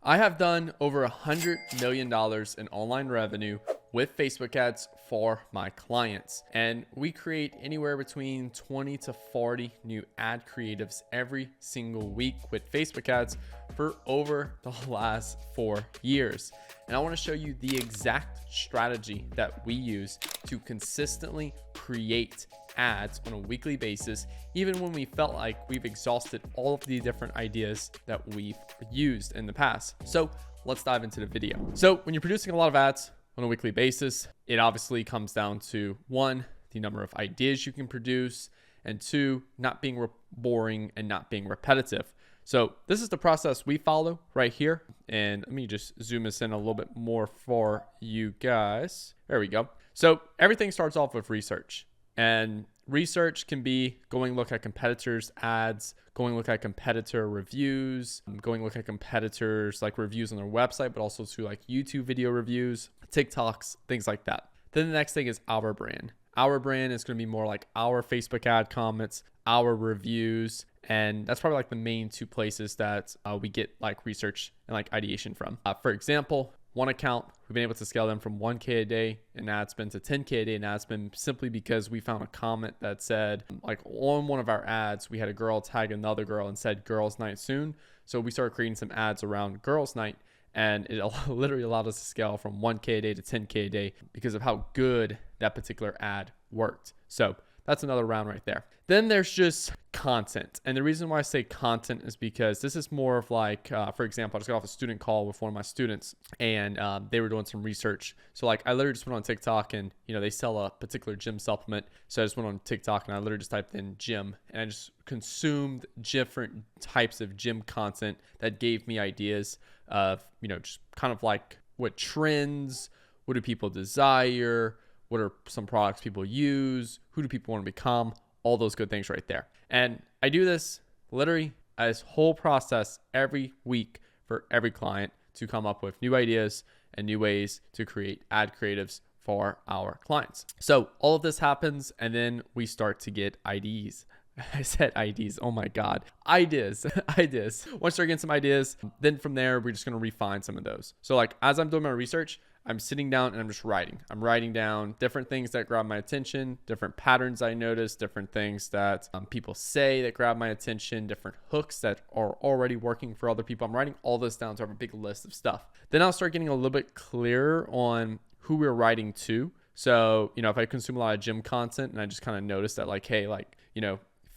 I have done over $100 million in online revenue with Facebook ads for my clients. And we create anywhere between 20 to 40 new ad creatives every single week with Facebook ads for over the last 4 years. And I want to show you the exact strategy that we use to consistently create ads on a weekly basis, even when we felt like we've exhausted all of the different ideas that we've used in the past. So let's dive into the video. So when you're producing a lot of ads on a weekly basis, it obviously comes down to one, the number of ideas you can produce, and two, not being boring and not being repetitive. So this is the process we follow right here. And let me just zoom this in a little bit more for you guys. There we go. So everything starts off with research. And research can be going look at competitors' ads, going look at competitor reviews, going look at competitors like reviews on their website, but also to like YouTube video reviews, TikToks, things like that. Then the next thing is our brand. Our brand is going to be more like our Facebook ad comments, our reviews, and that's probably like the main two places that we get like research and like ideation from. For example, one account, we've been able to scale them from 1K a day in ad spend to 10K a day in ad spend simply because we found a comment that said, like on one of our ads, we had a girl tag another girl and said girls night soon. So we started creating some ads around girls night, and it literally allowed us to scale from 1K a day to 10K a day because of how good that particular ad worked. So that's another round right there. Then there's just content. And the reason why I say content is because this is more of like, for example, I just got off a student call with one of my students, and they were doing some research. So like I literally just went on TikTok, and they sell a particular gym supplement. So I just went on TikTok and I literally just typed in gym, and I just consumed different types of gym content that gave me ideas of, just kind of like what trends, what do people desire, what are some products people use, who do people want to become, all those good things right there. And I do this literally this whole process every week for every client to come up with new ideas and new ways to create ad creatives for our clients. So all of this happens, and then we start to get IDs. I said IDs. Oh my God. Ideas. Once I start getting some ideas, then from there, we're just going to refine some of those. So like as I'm doing my research, I'm sitting down and I'm just writing. I'm writing down different things that grab my attention, different patterns I notice, different things that people say that grab my attention, different hooks that are already working for other people. I'm writing all this down to have a big list of stuff. Then I'll start getting a little bit clearer on who we're writing to. So, if I consume a lot of gym content and I just kind of notice that like, hey,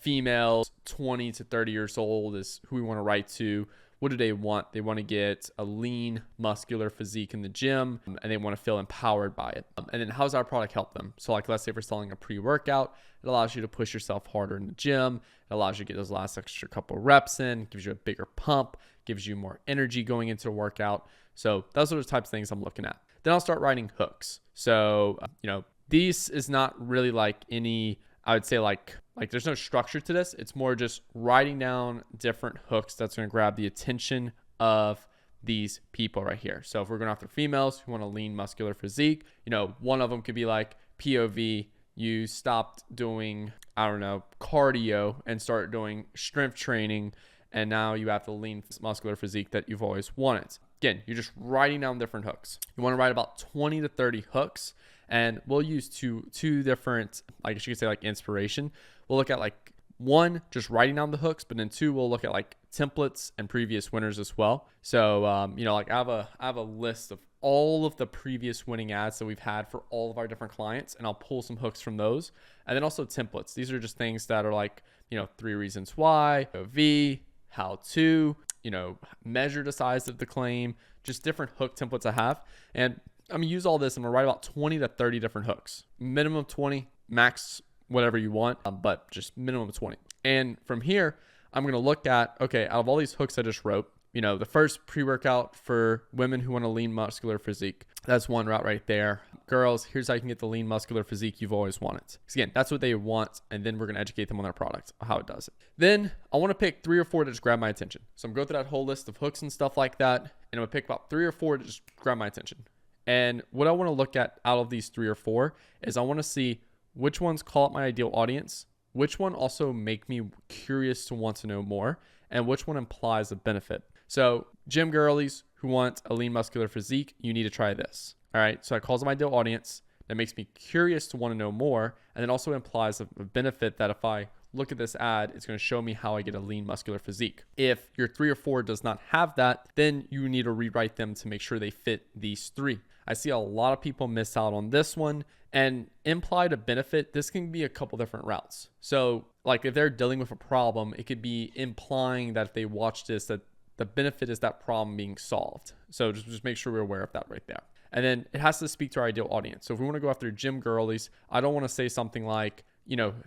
females 20 to 30 years old is who we want to write to. What do they want? They want to get a lean, muscular physique in the gym, and they want to feel empowered by it. And then how does our product help them? So like, let's say if we're selling a pre-workout, it allows you to push yourself harder in the gym. It allows you to get those last extra couple reps in, gives you a bigger pump, gives you more energy going into a workout. So those are the types of things I'm looking at. Then I'll start writing hooks. So, these is not really like any, I would say like there's no structure to this. It's more just writing down different hooks that's going to grab the attention of these people right here. So if we're going after females who want a lean, muscular physique, one of them could be like POV, you stopped doing, cardio and start doing strength training, and now you have the lean, muscular physique that you've always wanted. Again, you're just writing down different hooks. You want to write about 20 to 30 hooks, and we'll use two different, I guess you could say like inspiration. We'll look at like one, just writing down the hooks, but then two, we'll look at like templates and previous winners as well. So, like I have a list of all of the previous winning ads that we've had for all of our different clients, and I'll pull some hooks from those. And then also templates. These are just things that are like, 3 reasons why, V, how to, measure the size of the claim, just different hook templates I have. And I'm going to use all this. I'm going to write about 20 to 30 different hooks. Minimum 20, max whatever you want, but just minimum 20. And from here, I'm going to look at, okay, out of all these hooks I just wrote, the first pre-workout for women who want a lean, muscular physique. That's one route right there. Girls, here's how you can get the lean, muscular physique you've always wanted. Because again, that's what they want. And then we're going to educate them on their product, how it does it. Then I want to pick 3 or 4 to just grab my attention. So I'm going to go through that whole list of hooks and stuff like that. And I'm going to pick about 3 or 4 to just grab my attention. And what I want to look at out of these 3 or 4 is I want to see which ones call up my ideal audience, which one also make me curious to want to know more, and which one implies a benefit. So gym girlies who want a lean muscular physique, you need to try this. All right. So it calls my ideal audience. That makes me curious to want to know more. And it also implies a benefit that if I look at this ad, it's going to show me how I get a lean muscular physique. If your 3 or 4 does not have that, then you need to rewrite them to make sure they fit these 3. I see a lot of people miss out on this one. And implied a benefit, this can be a couple different routes. So like if they're dealing with a problem, it could be implying that if they watch this, that the benefit is that problem being solved. So just make sure we're aware of that right there. And then it has to speak to our ideal audience. So if we want to go after gym girlies, I don't want to say something like,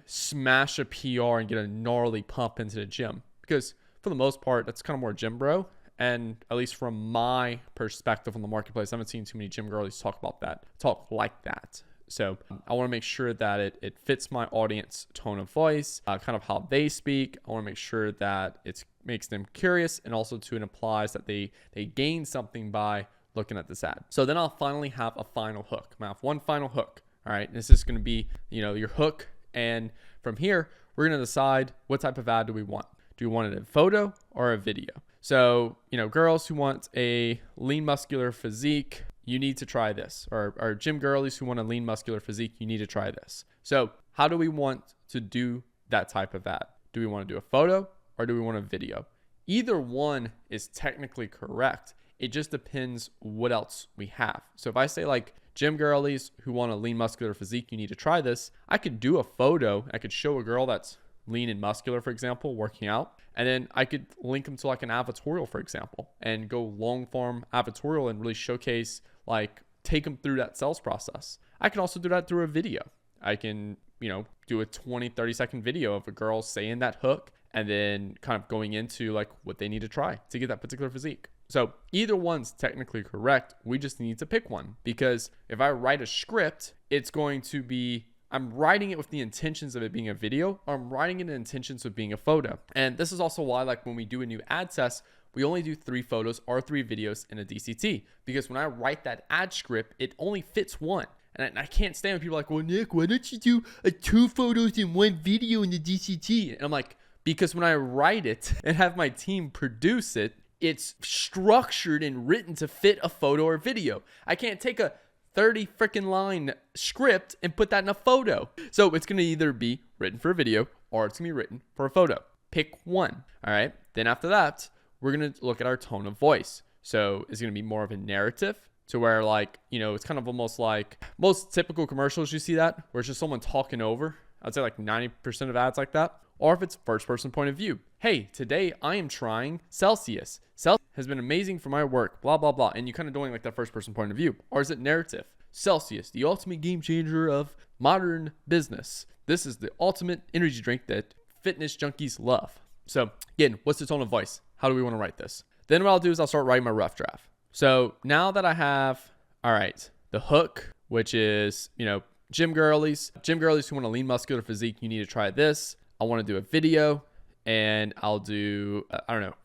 smash a PR and get a gnarly pump into the gym, because for the most part, that's kind of more gym bro. And at least from my perspective on the marketplace, I haven't seen too many gym girlies talk like that. So I want to make sure that it fits my audience tone of voice, kind of how they speak. I want to make sure that it makes them curious, and also it implies that they gain something by looking at this ad. So then I'll finally have a final hook. I'm gonna have one final hook. All right. This is going to be, your hook. And from here, we're going to decide what type of ad do we want. Do we want it in photo or a video? So, girls who want a lean muscular physique, you need to try this. Or gym girlies who want a lean muscular physique, you need to try this. So how do we want to do that type of ad? Do we want to do a photo or do we want a video? Either one is technically correct. It just depends what else we have. So if I say like gym girlies who want a lean muscular physique, you need to try this, I could do a photo. I could show a girl that's lean and muscular, for example, working out. And then I could link them to like an advertorial, for example, and go long form advertorial and really showcase, like take them through that sales process. I can also do that through a video. I can, do a 20, 30-second video of a girl saying that hook and then kind of going into like what they need to try to get that particular physique. So either one's technically correct. We just need to pick one, because if I write a script, it's going to be, I'm writing it with the intentions of it being a video, or I'm writing it in intentions of being a photo. And this is also why, like when we do a new ad test, we only do 3 photos or 3 videos in a DCT, because when I write that ad script, it only fits one. And I can't stand when people are like, well, Nick, why don't you do 2 photos and 1 video in the DCT? And I'm like, because when I write it and have my team produce it, it's structured and written to fit a photo or video. I can't take a 30 freaking line script and put that in a photo. So it's going to either be written for a video or it's going to be written for a photo. Pick one. All right. Then after that, we're going to look at our tone of voice. So it's going to be more of a narrative, to where like, it's kind of almost like most typical commercials, you see that, where it's just someone talking over. I'd say like 90% of ads like that. Or if it's first person point of view. Hey, today I am trying Celsius. Celsius has been amazing for my work, blah, blah, blah. And you kind of doing like that first person point of view. Or is it narrative? Celsius, the ultimate game changer of modern business. This is the ultimate energy drink that fitness junkies love. So again, what's the tone of voice? How do we want to write this? Then what I'll do is I'll start writing my rough draft. So now that I have, all right, the hook, which is, gym girlies who want a lean muscular physique, you need to try this. I want to do a video, and I'll do,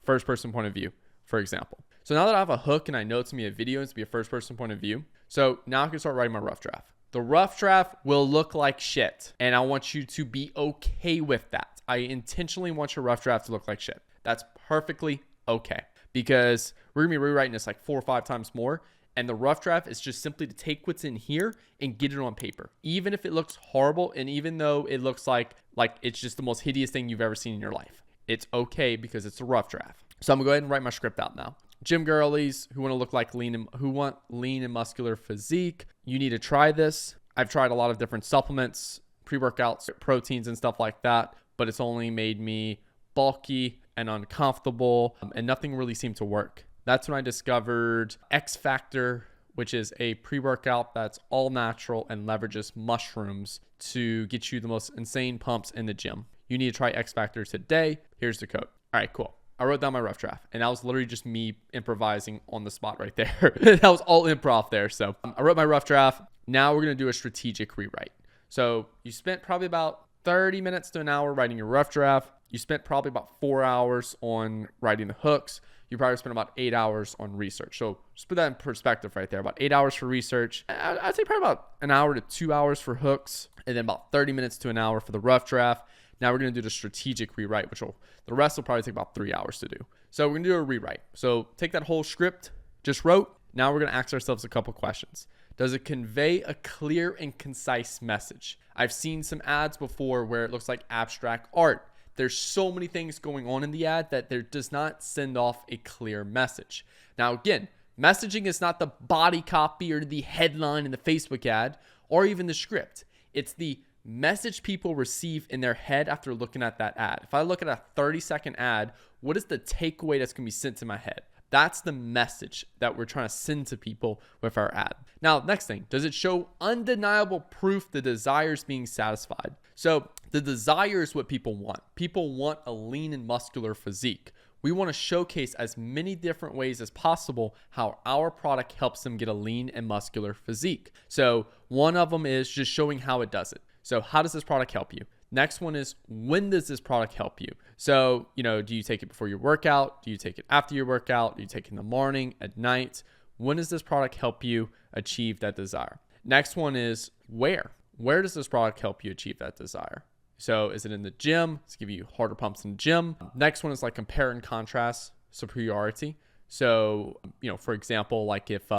first person point of view, for example. So now that I have a hook and I know it's going to be a video, it's going to be a first person point of view. So now I can start writing my rough draft. The rough draft will look like shit, and I want you to be okay with that. I intentionally want your rough draft to look like shit. That's perfectly okay, because we're going to be rewriting this like 4 or 5 times more. And the rough draft is just simply to take what's in here and get it on paper. Even if it looks horrible, and even though it looks like it's just the most hideous thing you've ever seen in your life, it's okay because it's a rough draft. So I'm gonna go ahead and write my script out now. Gym girlies who want to look like who want lean and muscular physique, you need to try this. I've tried a lot of different supplements, pre-workouts, proteins and stuff like that, but it's only made me bulky and uncomfortable, and nothing really seemed to work. That's when I discovered X Factor, which is a pre-workout that's all natural and leverages mushrooms to get you the most insane pumps in the gym. You need to try X Factor today. Here's the code. All right, cool. I wrote down my rough draft, and that was literally just me improvising on the spot right there. That was all improv there. So I wrote my rough draft. Now we're going to do a strategic rewrite. So you spent probably about 30 minutes to an hour writing your rough draft. You spent probably about 4 hours on writing the hooks. You probably spent about 8 hours on research. So just put that in perspective right there. About 8 hours for research. I'd say probably about an hour to 2 hours for hooks, and then about 30 minutes to an hour for the rough draft. Now we're going to do the strategic rewrite, the rest will probably take about 3 hours to do. So we're going to do a rewrite. So take that whole script, just wrote. Now we're going to ask ourselves a couple questions. Does it convey a clear and concise message? I've seen some ads before where it looks like abstract art. There's so many things going on in the ad that there does not send off a clear message. Now, again, messaging is not the body copy or the headline in the Facebook ad or even the script. It's the message people receive in their head after looking at that ad. If I look at a 30-second ad, what is the takeaway that's going to be sent to my head? That's the message that we're trying to send to people with our ad. Now, next thing, does it show undeniable proof the desire is being satisfied? So the desire is what people want. People want a lean and muscular physique. We want to showcase as many different ways as possible how our product helps them get a lean and muscular physique. So one of them is just showing how it does it. So how does this product help you? Next one is, when does this product help you? So, do you take it before your workout? Do you take it after your workout? Do you take it in the morning, at night? When does this product help you achieve that desire? Next one is, where? Where does this product help you achieve that desire? So is it in the gym? It's give you harder pumps in the gym. Next one is like compare and contrast superiority. So, for example, like if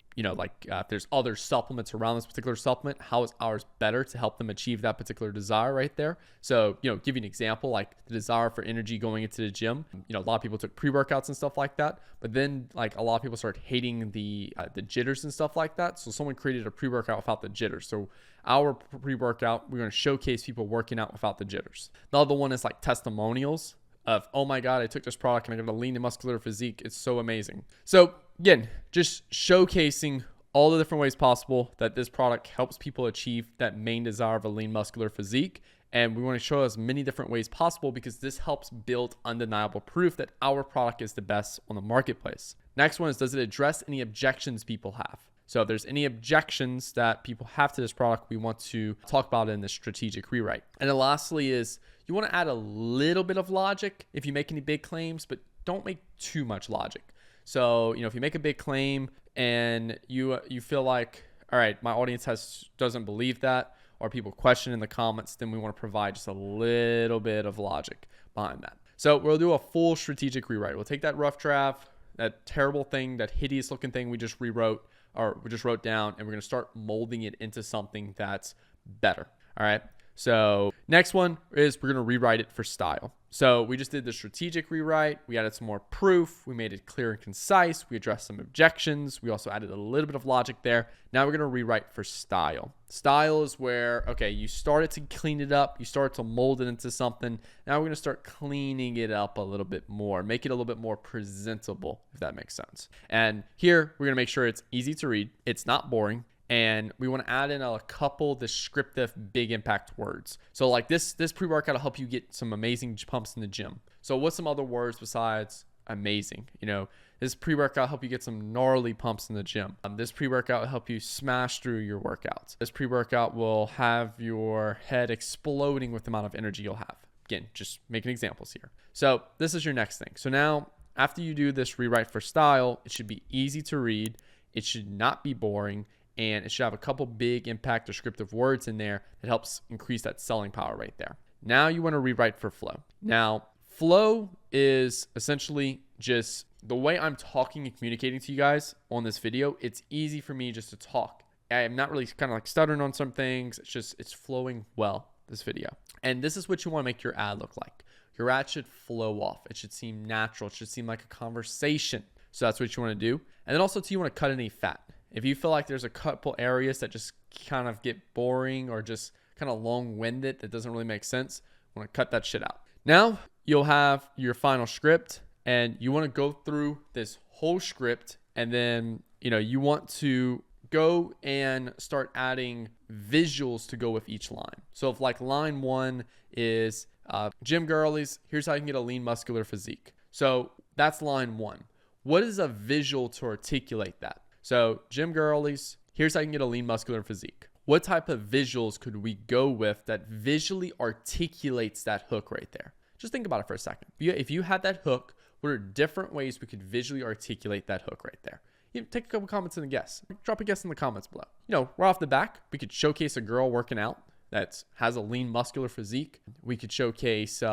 there's other supplements around this particular supplement, how is ours better to help them achieve that particular desire right there? So, give you an example, like the desire for energy going into the gym. A lot of people took pre-workouts and stuff like that, but then like a lot of people started hating the jitters and stuff like that. So someone created a pre-workout without the jitters. So our pre-workout, we're going to showcase people working out without the jitters. The other one is like testimonials of, oh my God, I took this product and I got a lean and muscular physique. It's so amazing. So again, just showcasing all the different ways possible that this product helps people achieve that main desire of a lean muscular physique. And we want to show as many different ways possible because this helps build undeniable proof that our product is the best on the marketplace. Next one is, does it address any objections people have? So if there's any objections that people have to this product, we want to talk about it in the strategic rewrite. And then lastly is, you want to add a little bit of logic if you make any big claims, but don't make too much logic. So, if you make a big claim and you feel like, all right, my audience doesn't believe that, or people question in the comments, then we want to provide just a little bit of logic behind that. So we'll do a full strategic rewrite. We'll take that rough draft, that terrible thing, that hideous looking thing we just wrote down, and we're going to start molding it into something that's better. All right. So next one is, we're going to rewrite it for style. So we just did the strategic rewrite. We added some more proof. We made it clear and concise. We addressed some objections. We also added a little bit of logic there. Now we're going to rewrite for style. Style is where, okay, you started to clean it up. You started to mold it into something. Now we're going to start cleaning it up a little bit more, make it a little bit more presentable, if that makes sense. And here we're going to make sure it's easy to read. It's not boring. And we want to add in a couple descriptive big impact words. So like this pre-workout will help you get some amazing pumps in the gym. So what's some other words besides amazing? This pre-workout will help you get some gnarly pumps in the gym. This pre-workout will help you smash through your workouts. This pre-workout will have your head exploding with the amount of energy you'll have. Again, just making examples here. So this is your next thing. So now after you do this rewrite for style, it should be easy to read. It should not be boring. And it should have a couple big impact descriptive words in there that helps increase that selling power right there. Now you want to rewrite for flow. Now, flow is essentially just the way I'm talking and communicating to you guys on this video. It's easy for me just to talk. I'm not really kind of like stuttering on some things. It's flowing well, this video. And this is what you want to make your ad look like. Your ad should flow off. It should seem natural. It should seem like a conversation. So that's what you want to do. And then also too, you want to cut any fat. If you feel like there's a couple areas that just kind of get boring or just kind of long-winded that doesn't really make sense, you want to cut that shit out. Now you'll have your final script, and you want to go through this whole script, and then you want to go and start adding visuals to go with each line. So if like line 1 is gym girlies, here's how you can get a lean muscular physique. So that's line 1. What is a visual to articulate that? So gym girlies, here's how you can get a lean muscular physique. What type of visuals could we go with that visually articulates that hook right there? Just think about it for a second. If you had that hook, what are different ways we could visually articulate that hook right there? Take a couple comments and a guess. Drop a guess in the comments below. Right off the back, we could showcase a girl working out that has a lean muscular physique. We could showcase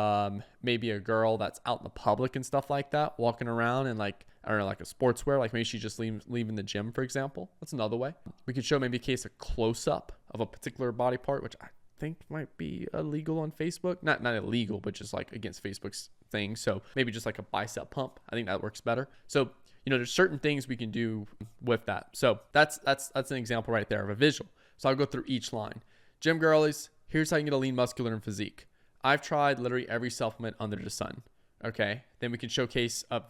maybe a girl that's out in the public and stuff like that, walking around and like I don't know, like a sportswear, like maybe she's just leaving the gym, for example. That's another way. We could show maybe a case of close-up of a particular body part, which I think might be illegal on Facebook. Not illegal, but just like against Facebook's thing. So maybe just like a bicep pump. I think that works better. So, you know, there's certain things we can do with that. So that's an example right there of a visual. So I'll go through each line. Gym girlies, here's how you get a lean, muscular, and physique. I've tried literally every supplement under the sun. Okay. Then we can showcase a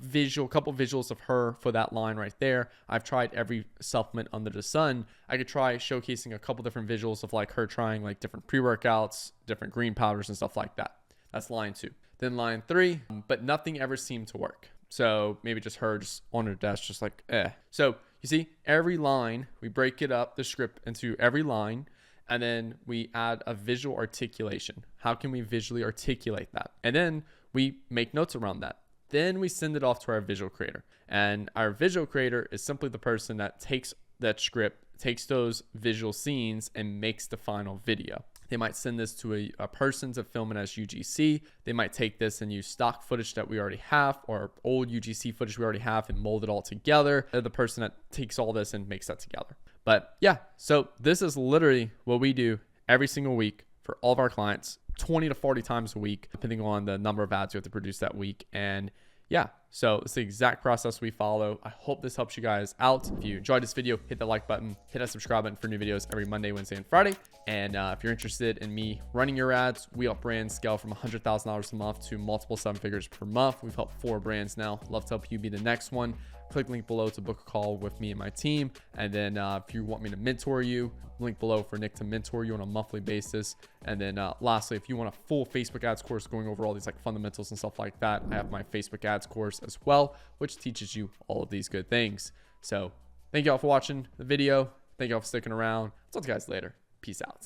couple visuals of her for that line right there. I've tried every supplement under the sun. I could try showcasing a couple different visuals of like her trying like different pre-workouts, different green powders and stuff like that. That's line 2. Then line 3, but nothing ever seemed to work. So maybe just her just on her desk, just like, eh. So you see every line, we break it up, the script into every line, and then we add a visual articulation. How can we visually articulate that? And then we make notes around that. Then we send it off to our visual creator. And our visual creator is simply the person that takes that script, takes those visual scenes, and makes the final video. They might send this to a person to film it as UGC. They might take this and use stock footage that we already have, or old UGC footage we already have, and mold it all together. They're the person that takes all this and makes that together. But yeah, so this is literally what we do every single week for all of our clients, 20 to 40 times a week, depending on the number of ads you have to produce that week. And yeah, so it's the exact process we follow. I hope this helps you guys out. If you enjoyed this video, hit the like button, hit that subscribe button for new videos every Monday, Wednesday, and Friday. And if you're interested in me running your ads, we help brands scale from $100,000 a month to multiple 7 figures per month. We've helped 4 brands now. Love to help you be the next one. Click link below to book a call with me and my team. And then if you want me to mentor you, link below for Nick to mentor you on a monthly basis. And then lastly, if you want a full Facebook ads course going over all these like fundamentals and stuff like that, I have my Facebook ads course as well, which teaches you all of these good things. So thank you all for watching the video. Thank you all for sticking around. I'll talk to you guys later. Peace out.